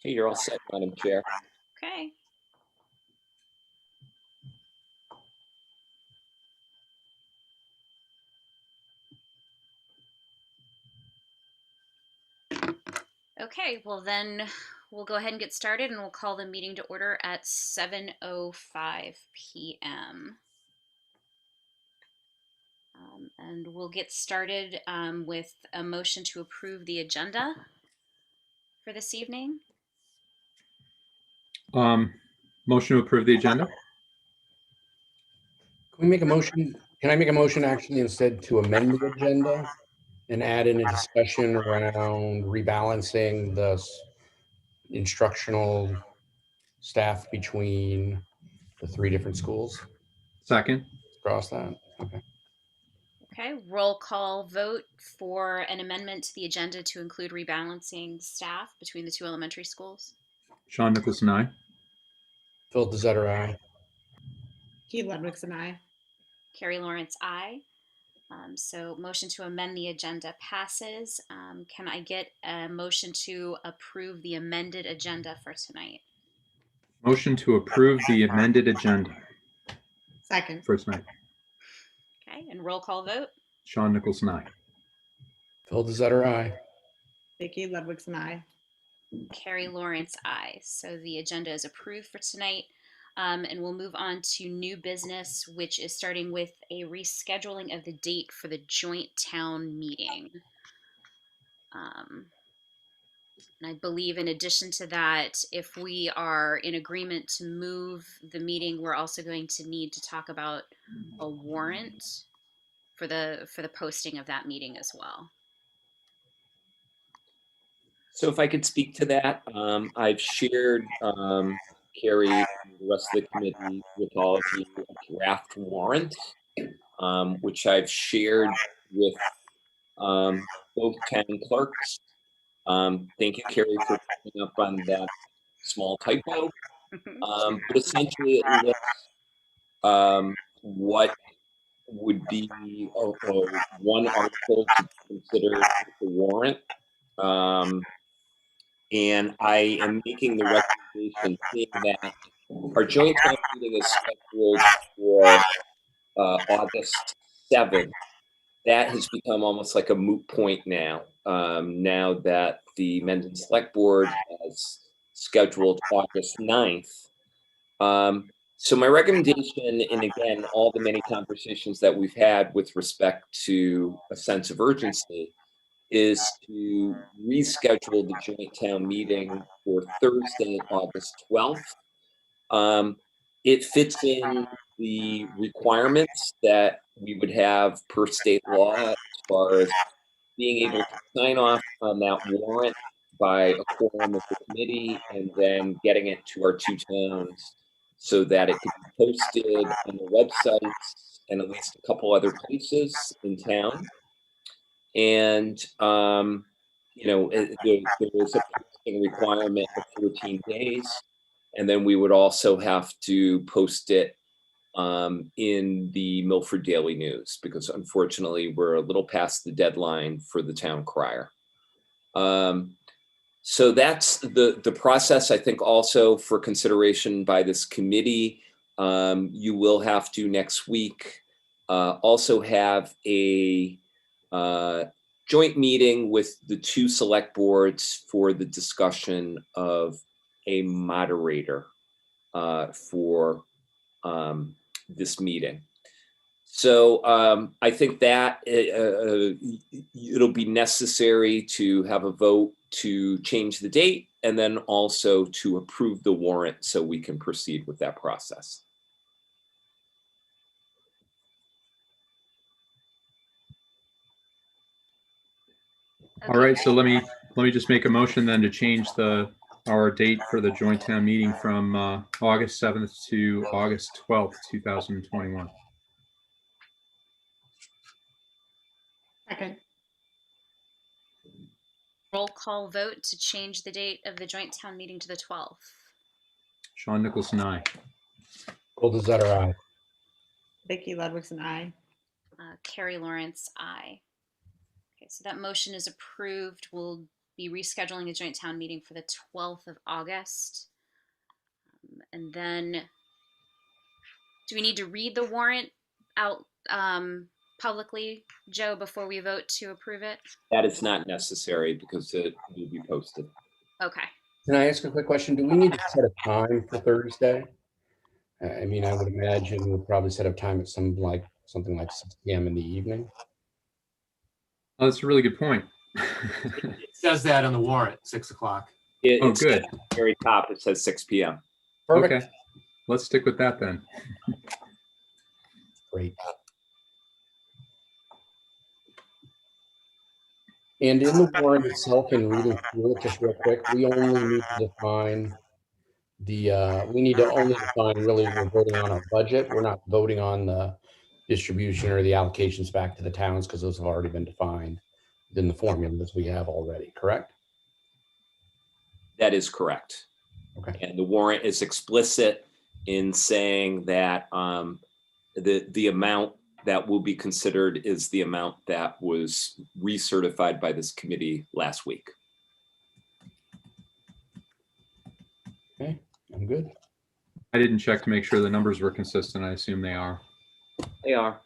Okay, you're all set, Madam Chair. Okay. Okay, well then we'll go ahead and get started and we'll call the meeting to order at 7:05 p.m. And we'll get started with a motion to approve the agenda for this evening. Motion to approve the agenda. Can we make a motion? Can I make a motion actually instead to amend the agenda and add in a discussion around rebalancing the instructional staff between the three different schools? Second. Cross that. Okay. Okay, roll call vote for an amendment to the agenda to include rebalancing staff between the two elementary schools. Sean Nicholson, aye. Phil DeZetter, aye. Keith Ludwigson, aye. Carrie Lawrence, aye. So motion to amend the agenda passes. Can I get a motion to approve the amended agenda for tonight? Motion to approve the amended agenda Second. for tonight. Okay, and roll call vote. Sean Nicholson, aye. Phil DeZetter, aye. Keith Ludwigson, aye. Carrie Lawrence, aye. So the agenda is approved for tonight. And we'll move on to new business, which is starting with a rescheduling of the date for the joint town meeting. And I believe in addition to that, if we are in agreement to move the meeting, we're also going to need to talk about a warrant for the posting of that meeting as well. So if I could speak to that, I've shared Carrie and the rest of the committee with all of you a draft warrant, which I've shared with both town clerks. Thank you, Carrie, for picking up on that small typo. But essentially, it lists what would be one article to consider the warrant. And I am making the recommendation saying that our joint town meeting is scheduled for August 7th. That has become almost like a moot point now, now that the Mendon Select Board has scheduled August 9th. So my recommendation, and again, all the many conversations that we've had with respect to a sense of urgency, is to reschedule the joint town meeting for Thursday, August 12th. It fits in the requirements that we would have per state law as far as being able to sign off on that warrant by a quorum of the committee and then getting it to our two towns so that it can be posted on the websites and at least a couple other places in town. And, you know, there is a posting requirement of 14 days. And then we would also have to post it in the Milford Daily News, because unfortunately we're a little past the deadline for the town crier. So that's the process, I think, also for consideration by this committee. You will have to next week also have a joint meeting with the two select boards for the discussion of a moderator for this meeting. So I think that it'll be necessary to have a vote to change the date and then also to approve the warrant so we can proceed with that process. Okay. All right, so let me just make a motion then to change our date for the joint town meeting from August 7th to August 12th, 2021. Second. Roll call vote to change the date of the joint town meeting to the 12th. Sean Nicholson, aye. Phil DeZetter, aye. Keith Ludwigson, aye. Carrie Lawrence, aye. Okay, so that motion is approved. We'll be rescheduling the joint town meeting for the 12th of August. And then, do we need to read the warrant out publicly, Joe, before we vote to approve it? That is not necessary because it will be posted. Okay. Can I ask a quick question? Do we need to set a time for Thursday? I mean, I would imagine we'll probably set a time at something like 6 p.m. in the evening. Oh, that's a really good point. It says that on the warrant, 6 o'clock. Oh, It's good. at the very top. It says 6 p.m. Perfect. Okay, let's stick with that then. Great. And in the warrant itself, in reading through it just real quick, we only need to define we need to only define really we're voting on our budget. We're not voting on the distribution or the allocations back to the towns because those have already been defined within the formulas we have already, correct? That is correct. Okay. And the warrant is explicit in saying that the amount that will be considered is the amount that was recertified by this committee last week. Okay, I'm good. I didn't check to make sure the numbers were consistent. I assume they are. They are.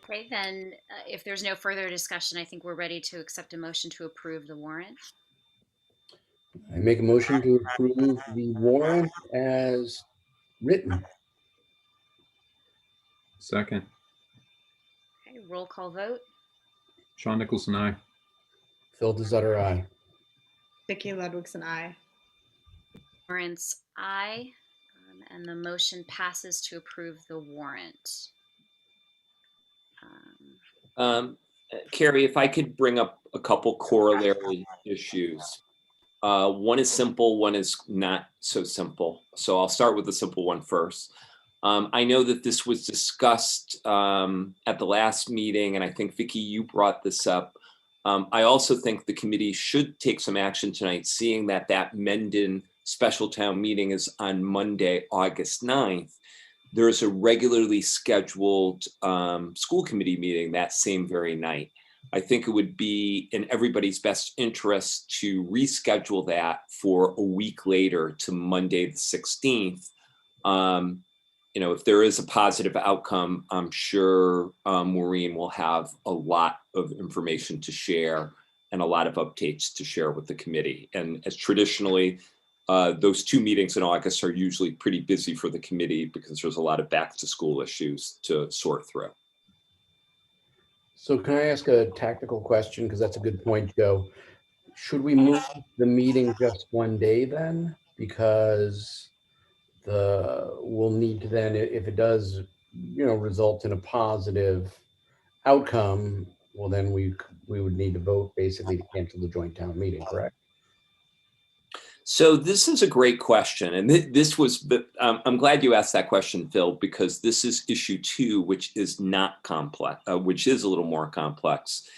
Okay, then if there's no further discussion, I think we're ready to accept a motion to approve the warrant. I make a motion to approve the warrant as written. Second, Okay, roll call vote. Sean Nicholson, aye. Phil DeZutter, aye. Vicky Ludwigson, I. Lawrence, aye. And the motion passes to approve the warrant. Carrie, if I could bring up a couple corollary issues. One is simple, one is not so simple. So I'll start with the simple one first. I know that this was discussed at the last meeting, and I think, Vicky, you brought this up. I also think the committee should take some action tonight, seeing that Mendon special town meeting is on Monday, August 9th. There's a regularly scheduled school committee meeting that same very night. I think it would be in everybody's best interest to reschedule that for a week later to Monday, the 16th. If there is a positive outcome, I'm sure Maureen will have a lot of information to share and a lot of updates to share with the committee. And as traditionally, those two meetings in August are usually pretty busy for the committee because there's a lot of back to school issues to sort through. So can I ask a tactical question? Because that's a good point, Joe. Should we move the meeting just one day then? Because we'll need to then, if it does, result in a positive outcome, well, then we would need to vote basically to cancel the joint town meeting, correct? So this is a great question. And this was, I'm glad you asked that question, Phil, because this is issue 2, which is not complex, which is a little more complex.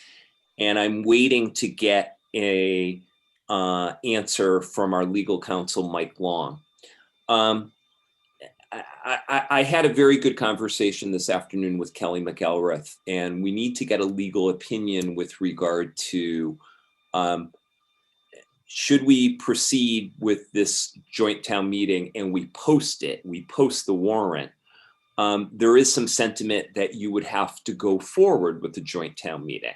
And I'm waiting to get a answer from our legal counsel, Mike Long. I had a very good conversation this afternoon with Kelly McElrath, and we need to get a legal opinion with regard to should we proceed with this joint town meeting and we post the warrant. There is some sentiment that you would have to go forward with the joint town meeting.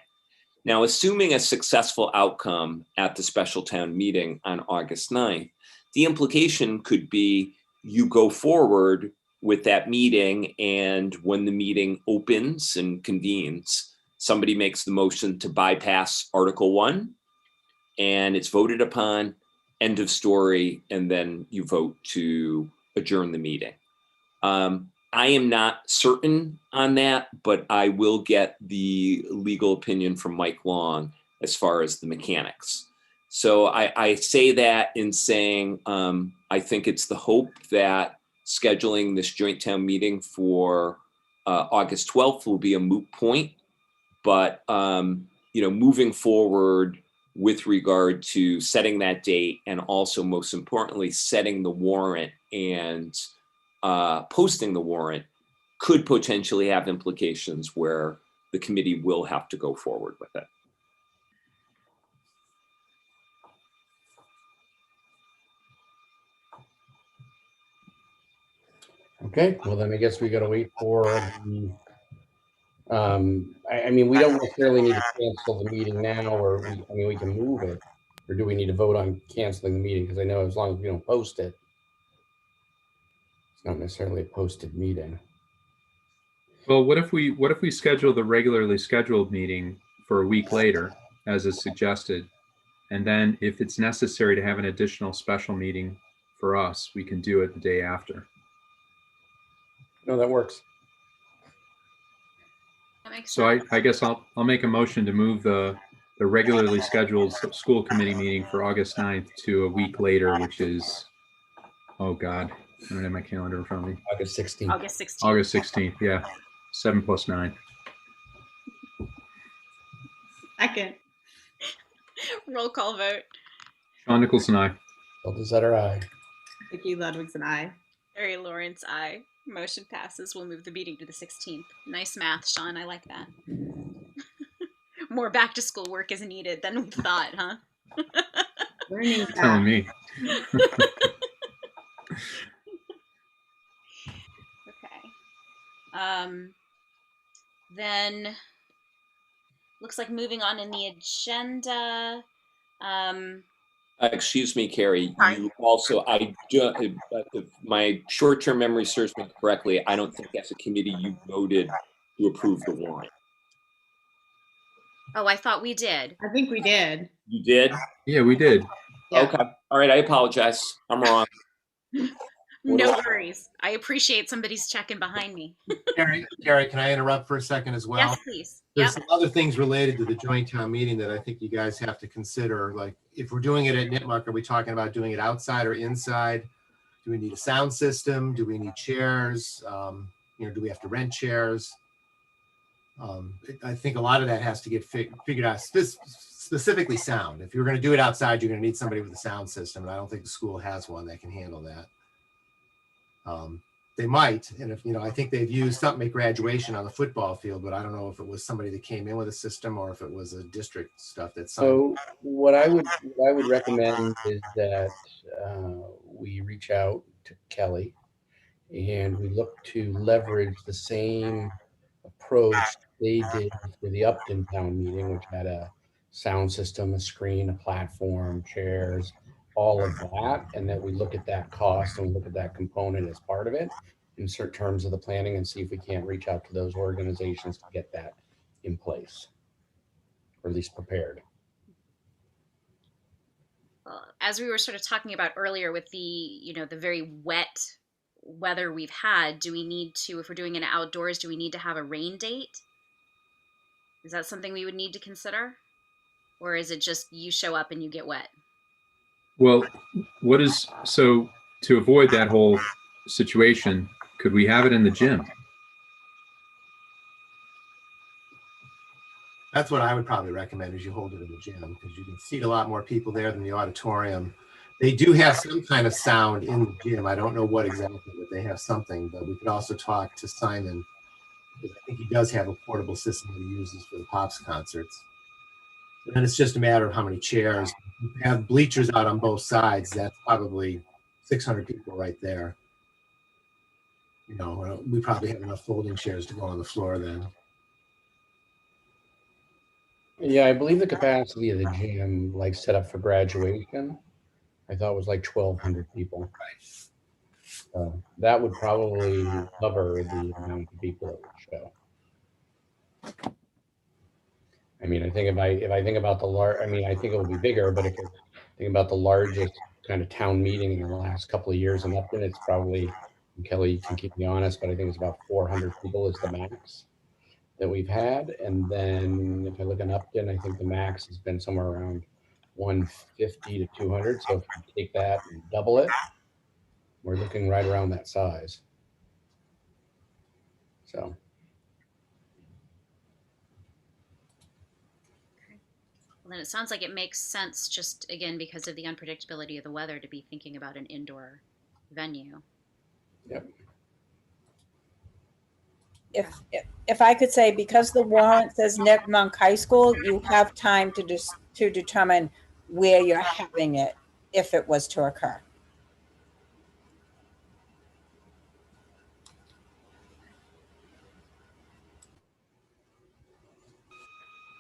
Now, assuming a successful outcome at the special town meeting on August 9th, the implication could be you go forward with that meeting, and when the meeting opens and convenes, somebody makes the motion to bypass Article 1, and it's voted upon, end of story, and then you vote to adjourn the meeting. I am not certain on that, but I will get the legal opinion from Mike Long as far as the mechanics. So I say that in saying I think it's the hope that scheduling this joint town meeting for August 12th will be a moot point. But moving forward with regard to setting that date, and also most importantly setting the warrant and posting the warrant could potentially have implications where the committee will have to go forward with it. Okay, well then I guess we gotta wait for the, I mean, we don't necessarily need to cancel the meeting now, or we can move it. Or do we need to vote on canceling the meeting? Because I know as long as we don't post it, it's not necessarily a posted meeting. Well, what if we schedule the regularly scheduled meeting for a week later, as is suggested, and then if it's necessary to have an additional special meeting for us, we can do it the day after. No, that works. That makes So sense. I guess I'll make a motion to move the regularly scheduled school committee meeting for August 9th to a week later, which is, oh God, I don't have my calendar in front of me. August 16th. August 16th. August 16th, yeah. 7 + 9. Second. Roll call vote. Sean Nicholson, aye. Bill Desotter, aye. Vicki Ludwigson, I. Mary Lawrence, aye. Motion passes. We'll move the meeting to the 16th. Nice math, Sean. I like that. More back to school work is needed than we thought, huh? Learning Telling me. Okay. Then looks like moving on in the agenda. Excuse me, Carrie. Sorry. You also, if my short-term memory serves me correctly, I don't think as a committee you voted to approve the warrant. Oh, I thought we did. I think we did. You did? Yeah, we did. Yeah. Okay. All right. I apologize. I'm wrong. No worries. I appreciate somebody's checking behind me. Carrie, can I interrupt for a second as well? Yes, please. There's Yep. some other things related to the joint town meeting that I think you guys have to consider. Like, if we're doing it at Nipmuc, are we talking about doing it outside or inside? Do we need a sound system? Do we need chairs? Do we have to rent chairs? I think a lot of that has to get figured out, specifically sound. If you're going to do it outside, you're going to need somebody with a sound system, and I don't think the school has one that can handle that. They might, and if I think they've used something at graduation on the football field, but I don't know if it was somebody that came in with a system or if it was a district stuff that's. So what I would recommend is that we reach out to Kelly and we look to leverage the same approach they did for the Upton town meeting, which had a sound system, a screen, a platform, chairs, all of that, and that we look at that cost and we look at that component as part of it, insert terms of the planning, and see if we can't reach out to those organizations to get that in place, or at least prepared. Well, as we were sort of talking about earlier with the very wet weather we've had, do we need to, if we're doing it outdoors, do we need to have a rain date? Is that something we would need to consider? Or is it just you show up and you get wet? Well, so to avoid that whole situation, could we have it in the gym? That's what I would probably recommend, is you hold it in the gym, because you can seat a lot more people there than the auditorium. They do have some kind of sound in the gym. I don't know what exactly, but they have something. But we could also talk to Simon, because I think he does have a portable system that he uses for the Pops concerts. And then it's just a matter of how many chairs. You have bleachers out on both sides. That's probably 600 people right there. We probably have enough folding chairs to go on the floor then. Yeah, I believe the capacity of the gym, like set up for graduation, I thought was like 1,200 people. That would probably cover the amount of people that would show. I mean, I think if I think about I think it will be bigger, but if you think about the largest kind of town meeting in the last couple of years in Upton, it's probably, and Kelly, you can keep me honest, but I think it's about 400 people is the max that we've had. And then if I look in Upton, I think the max has been somewhere around 150 to 200. So if you take that and double it, we're looking right around that size. So. Well, then it sounds like it makes sense, just again because of the unpredictability of the weather, to be thinking about an indoor venue. Yep. if I could say, because the warrant says Nipmuc High School, you have time to determine where you're having it if it was to occur.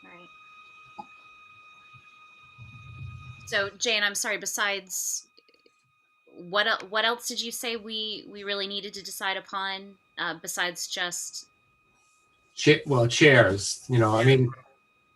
Right. So Jane, I'm sorry, besides what else did you say we really needed to decide upon besides just Well, chairs, I mean,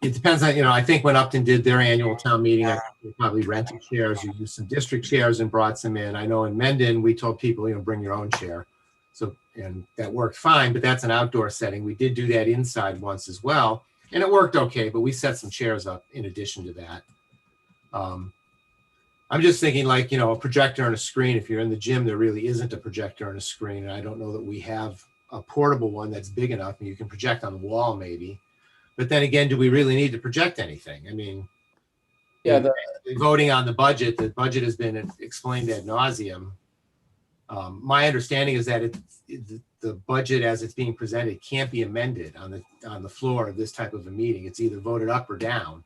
it depends on, I think when Upton did their annual town meeting, they probably rented chairs or used some district chairs and brought some in. I know in Mendon, we told people, bring your own chair. So, and that worked fine, but that's an outdoor setting. We did do that inside once as well, and it worked okay, but we set some chairs up in addition to that. I'm just thinking like, a projector and a screen. If you're in the gym, there really isn't a projector and a screen. And I don't know that we have a portable one that's big enough and you can project on the wall maybe. But then again, do we really need to project anything? I mean, Yeah, voting on the budget has been explained ad nauseum. My understanding is that the budget as it's being presented can't be amended on the floor of this type of a meeting. It's either voted up or down.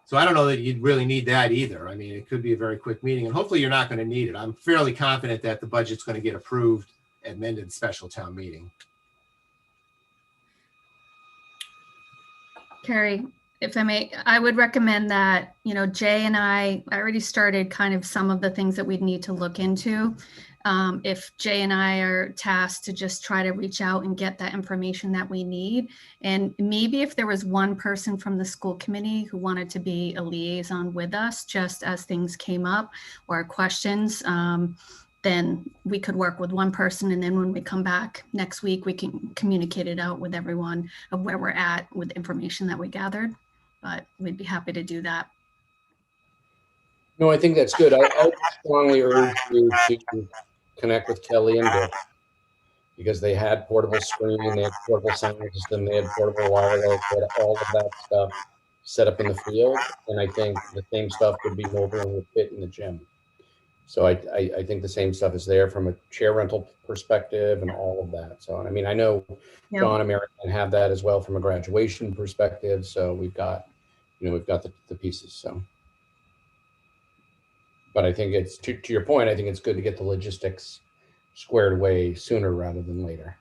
So I don't know that you'd really need that either. I mean, it could be a very quick meeting, and hopefully you're not going to need it. I'm fairly confident that the budget's going to get approved at Mendon's special town meeting. Carrie, if I may, I would recommend that, Jay and I already started kind of some of the things that we'd need to look into. If Jay and I are tasked to just try to reach out and get that information that we need. And maybe if there was one person from the school committee who wanted to be a liaison with us, just as things came up or questions, then we could work with one person. And then when we come back next week, we can communicate it out with everyone of where we're at with information that we gathered. But we'd be happy to do that. No, I think that's good. I strongly urge you to connect with Kelly and Dick, because they had portable screen, they had portable sound system, they had portable wireless, they had all of that stuff set up in the field. And I think the same stuff would be mobile and would fit in the gym. So I think the same stuff is there from a chair rental perspective and all of that. So, I mean, I know John and Mary can have that as well from a graduation perspective. So we've got, we've got the pieces. So, but I think it's to your point, I think it's good to get the logistics squared away sooner rather than later.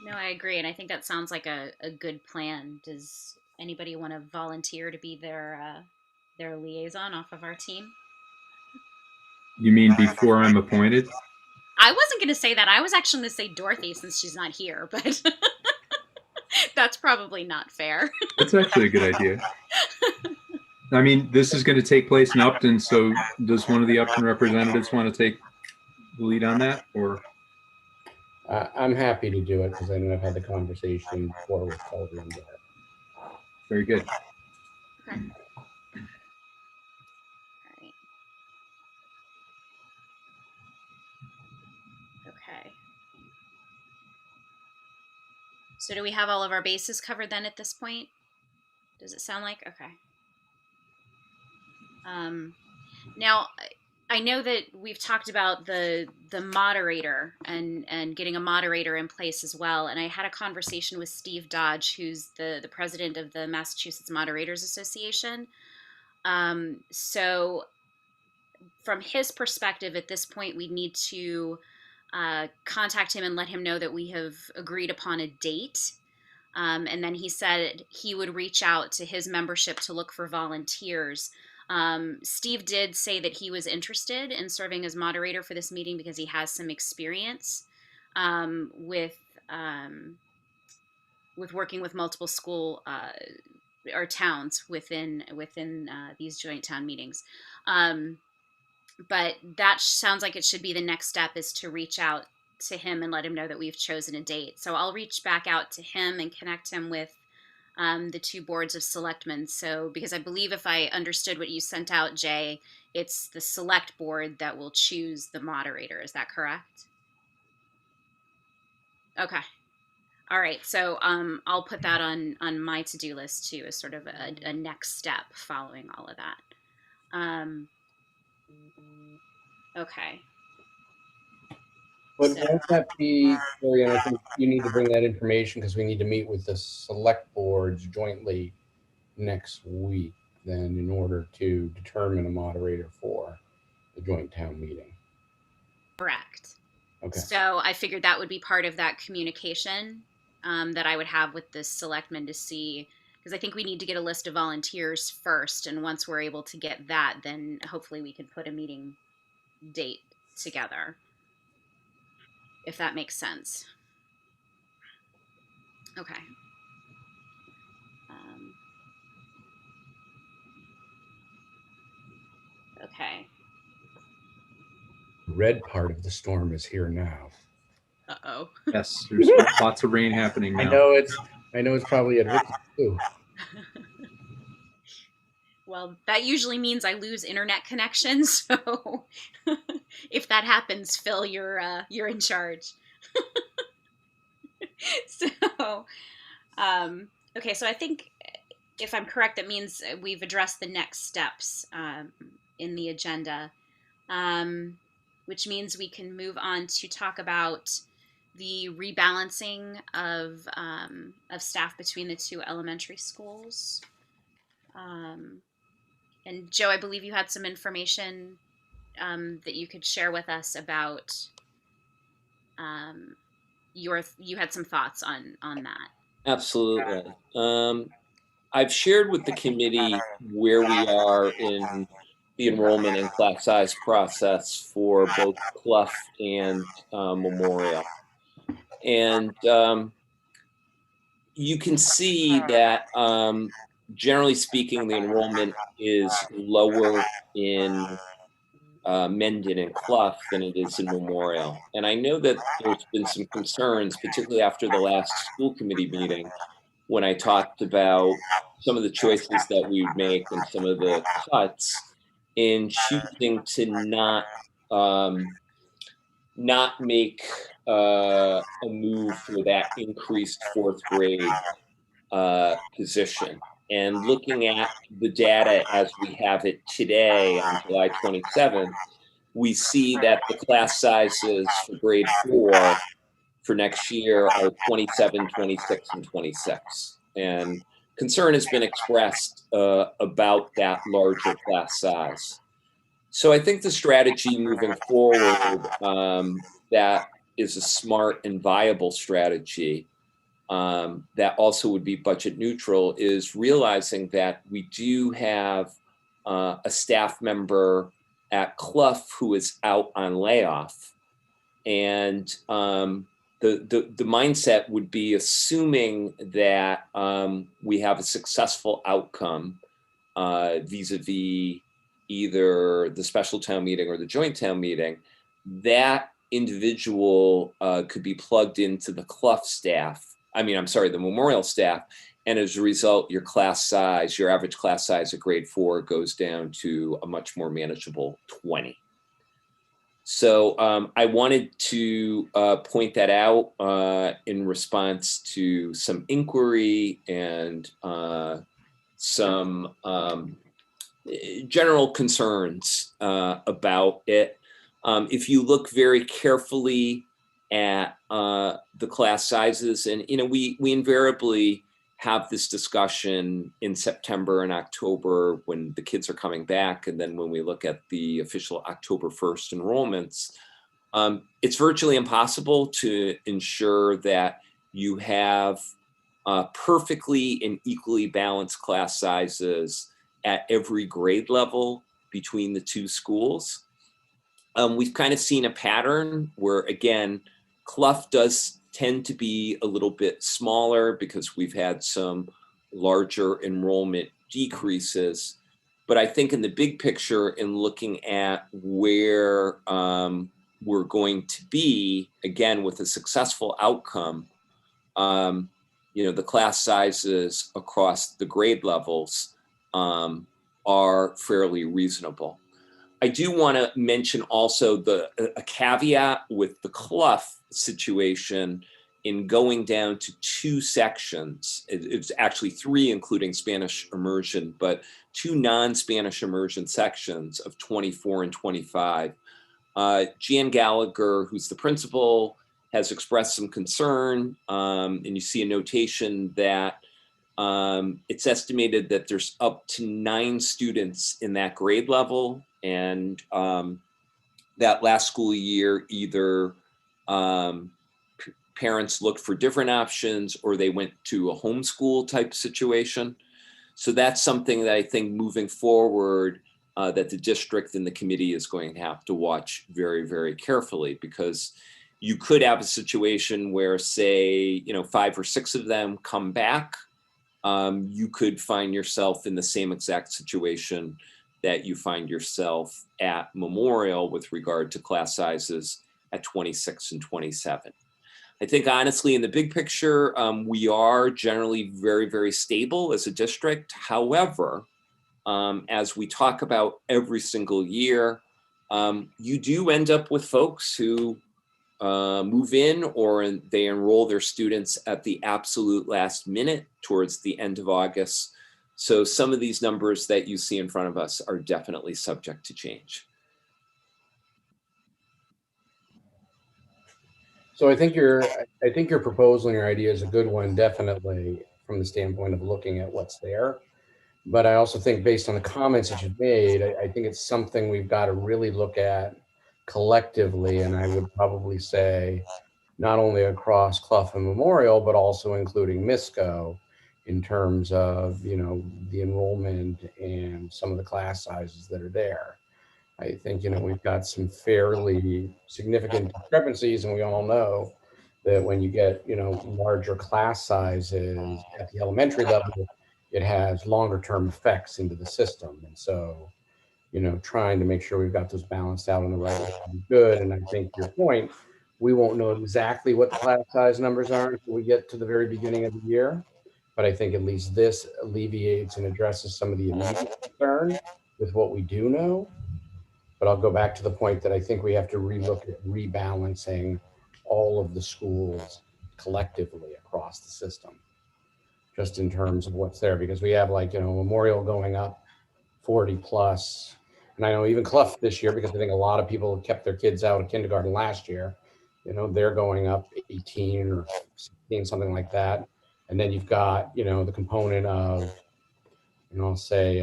No, I agree. And I think that sounds like a good plan. Does anybody want to volunteer to be their liaison off of our team? You mean before I'm appointed? I wasn't going to say that. I was actually going to say Dorothy since she's not here, but that's probably not fair. That's actually a good idea. I mean, this is going to take place in Upton, so does one of the Upton representatives want to take the lead on that, or? I'm happy to do it because I know I've had the conversation before with Kelly and Dick. Very good. Okay. All right. Okay. So do we have all of our bases covered then at this point? Does it sound like? Okay. Now, I know that we've talked about the moderator and getting a moderator in place as well. And I had a conversation with Steve Dodge, who's the president of the Massachusetts Moderators Association. So from his perspective at this point, we need to contact him and let him know that we have agreed upon a date. And then he said he would reach out to his membership to look for volunteers. Steve did say that he was interested in serving as moderator for this meeting because he has some experience with working with multiple school or towns within these joint town meetings. But that sounds like it should be the next step, is to reach out to him and let him know that we've chosen a date. So I'll reach back out to him and connect him with the two boards of selectmen. So, because I believe if I understood what you sent out, Jay, it's the select board that will choose the moderator. Is that correct? Okay. All right. So I'll put that on my to-do list too, as sort of a next step following all of that. Okay. But So- won't that be, Carrie, and I think you need to bring that information because we need to meet with the select boards jointly next week then in order to determine a moderator for the joint town meeting. Correct. Okay. So I figured that would be part of that communication that I would have with the selectmen to see, because I think we need to get a list of volunteers first. And once we're able to get that, then hopefully we can put a meeting date together, if that makes sense. Okay. Okay. The red part of the storm is here now. Uh-oh. Yes, there's lots of rain happening I now. know it's probably at Ricky too. Well, that usually means I lose internet connection. So if that happens, Phil, you're in charge. So, okay. So I think if I'm correct, that means we've addressed the next steps in the agenda, which means we can move on to talk about the rebalancing of staff between the two elementary schools. And Joe, I believe you had some information that you could share with us about. You had some thoughts on that. Absolutely. I've shared with the committee where we are in the enrollment and class size process for both Clough and Memorial. And you can see that, generally speaking, the enrollment is lower in Mendon and Clough than it is in Memorial. And I know that there's been some concerns, particularly after the last school committee meeting, when I talked about some of the choices that we would make and some of the cuts in choosing to not make a move for that increased fourth grade position. And looking at the data as we have it today on July 27th, we see that the class sizes for grade 4 for next year are 27, 26, and 26. And concern has been expressed about that larger class size. So I think the strategy moving forward that is a smart and viable strategy that also would be budget neutral is realizing that we do have a staff member at Clough who is out on layoff. And the mindset would be assuming that we have a successful outcome vis-a-vis either the special town meeting or the joint town meeting, that individual could be plugged into the Clough staff. The Memorial staff. And as a result, your average class size at grade 4 goes down to a much more manageable 20. So I wanted to point that out in response to some inquiry and some general concerns about it. If you look very carefully at the class sizes, and we invariably have this discussion in September and October when the kids are coming back, and then when we look at the official October 1st enrollments, it's virtually impossible to ensure that you have perfectly and equally balanced class sizes at every grade level between the two schools. We've kind of seen a pattern where, again, Clough does tend to be a little bit smaller because we've had some larger enrollment decreases. But I think in the big picture, in looking at where we're going to be, again, with a successful outcome, the class sizes across the grade levels are fairly reasonable. I do want to mention also a caveat with the Clough situation in going down to 2 sections. It's actually 3, including Spanish immersion, but 2 non-Spanish immersion sections of 24 and 25. Jan Gallagher, who's the principal, has expressed some concern, and you see a notation that it's estimated that there's up to 9 students in that grade level, and that last school year, either parents looked for different options or they went to a homeschool type situation. So that's something that I think moving forward, that the district and the committee is going to have to watch very, very carefully, because you could have a situation where, say, 5 or 6 of them come back. You could find yourself in the same exact situation that you find yourself at Memorial with regard to class sizes at 26 and 27. I think honestly, in the big picture, we are generally very, very stable as a district. However, as we talk about every single year, you do end up with folks who move in, or they enroll their students at the absolute last minute towards the end of August. So some of these numbers that you see in front of us are definitely subject to change. So I think your proposal and your idea is a good one, definitely from the standpoint of looking at what's there. But I also think, based on the comments that you've made, I think it's something we've got to really look at collectively. And I would probably say not only across Clough and Memorial, but also including MISCO, in terms of, the enrollment and some of the class sizes that are there. I think, we've got some fairly significant discrepancies, and we all know that when you get, larger class sizes at the elementary level, it has longer term effects into the system. And so, trying to make sure we've got those balanced out in the right way would be good. And I think, to your point, we won't know exactly what the class size numbers are until we get to the very beginning of the year. But I think at least this alleviates and addresses some of the immediate concern with what we do know. But I'll go back to the point that I think we have to relook at rebalancing all of the schools collectively across the system, just in terms of what's there, because we have, like, Memorial going up 40 plus. And I know even Clough this year, because I think a lot of people kept their kids out of kindergarten last year, they're going up 18 or 16, something like that. And then you've got, the component of, I'll say,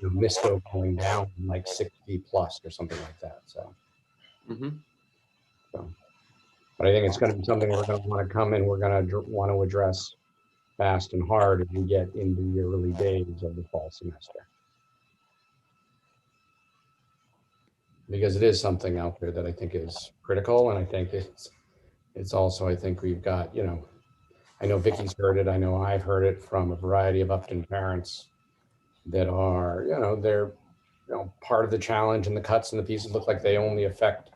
MISCO going down like 60 plus or something like that. So, but I think it's going to be something we're going to want to come in. We're going to want to address fast and hard as we get into the early days of the fall semester, because it is something out there that I think is critical. And I think it's also, I think we've got, I know Vicky's heard it. I know I've heard it from a variety of Upton parents that are, they're, part of the challenge, and the cuts and the pieces look like they only affect,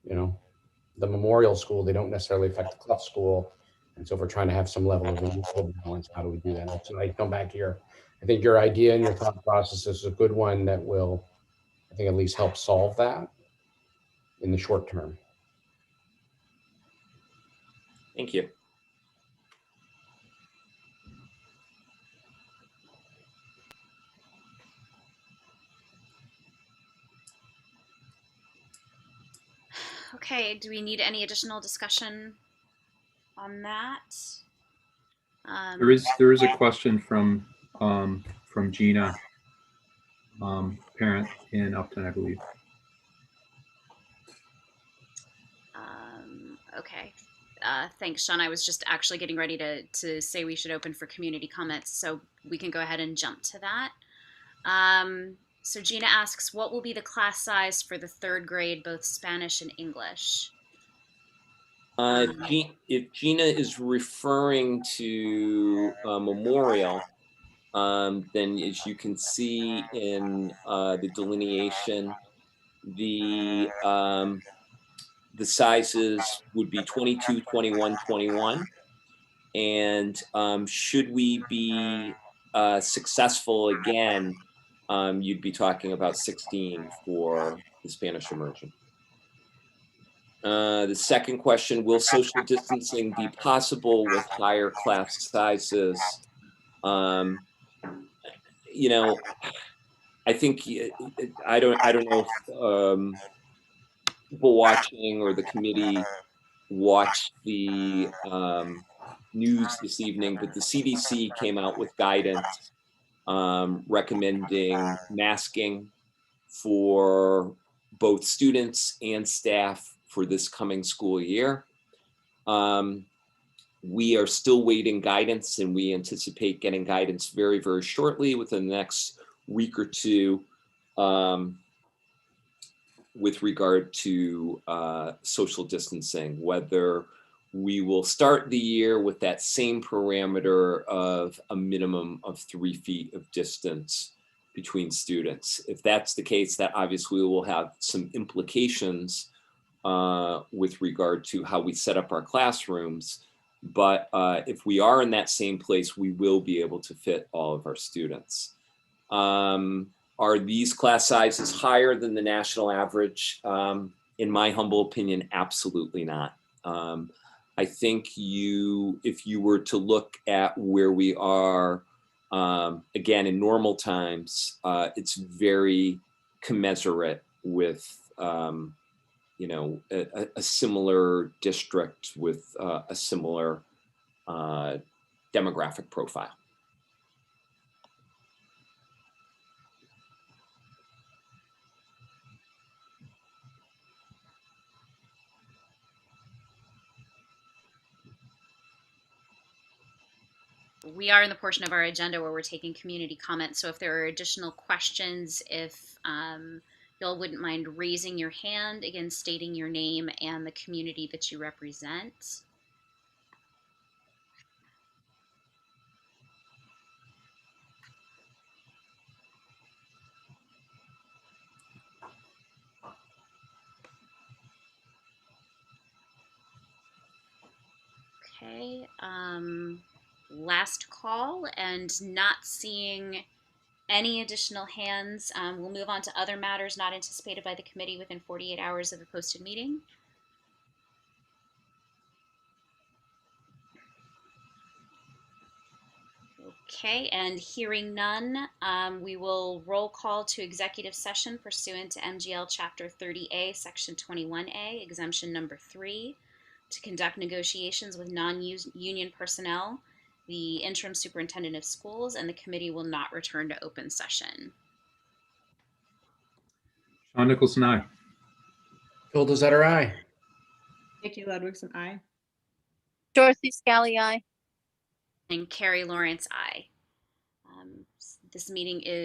the Memorial school. They don't necessarily affect the Clough school. And so if we're trying to have some level of equal balance, how do we do that? So I come back to I think your idea and your thought process is a good one that will, I think, at least help solve that in the short term. Thank you. Okay, do we need any additional discussion on that? There is a question from Gina, parent in Upton, I believe. Okay. Thanks, Sean. I was just actually getting ready to say we should open for community comments, so we can go ahead and jump to that. So Gina asks, what will be the class size for the 3rd grade, both Spanish and English? If Gina is referring to Memorial, then as you can see in the delineation, the sizes would be 22, 21, 21. And should we be successful again, you'd be talking about 16 for the Spanish immersion. The second question, will social distancing be possible with higher class sizes? I think I don't know if, people watching or the committee watched the news this evening, but the CDC came out with guidance recommending masking for both students and staff for this coming school year. We are still waiting guidance, and we anticipate getting guidance very, very shortly within the next week or two with regard to social distancing, whether we will start the year with that same parameter of a minimum of 3 feet of distance between students. If that's the case, that obviously will have some implications with regard to how we set up our classrooms. But if we are in that same place, we will be able to fit all of our students. Are these class sizes higher than the national average? In my humble opinion, absolutely not. I think if you were to look at where we are, again, in normal times, it's very commensurate with a similar district with a similar demographic profile. We are in the portion of our agenda where we're taking community comments. So if there are additional questions, if y'all wouldn't mind raising your hand, again, stating your name and the community that you represent. Okay, last call, and not seeing any additional hands. We'll move on to other matters not anticipated by the committee within 48 hours of the posted meeting. Okay, and hearing none, we will roll call to executive session pursuant to MGL Chapter 30A, Section 21A, exemption number 3, to conduct negotiations with non-union personnel, the interim superintendent of schools, and the committee will not return to open session. Sean Nicholson, aye. Phil Desetter, aye. Vicki Ludwigson, I. Dorothy Scally, aye. And Carrie Lawrence, aye. This meeting is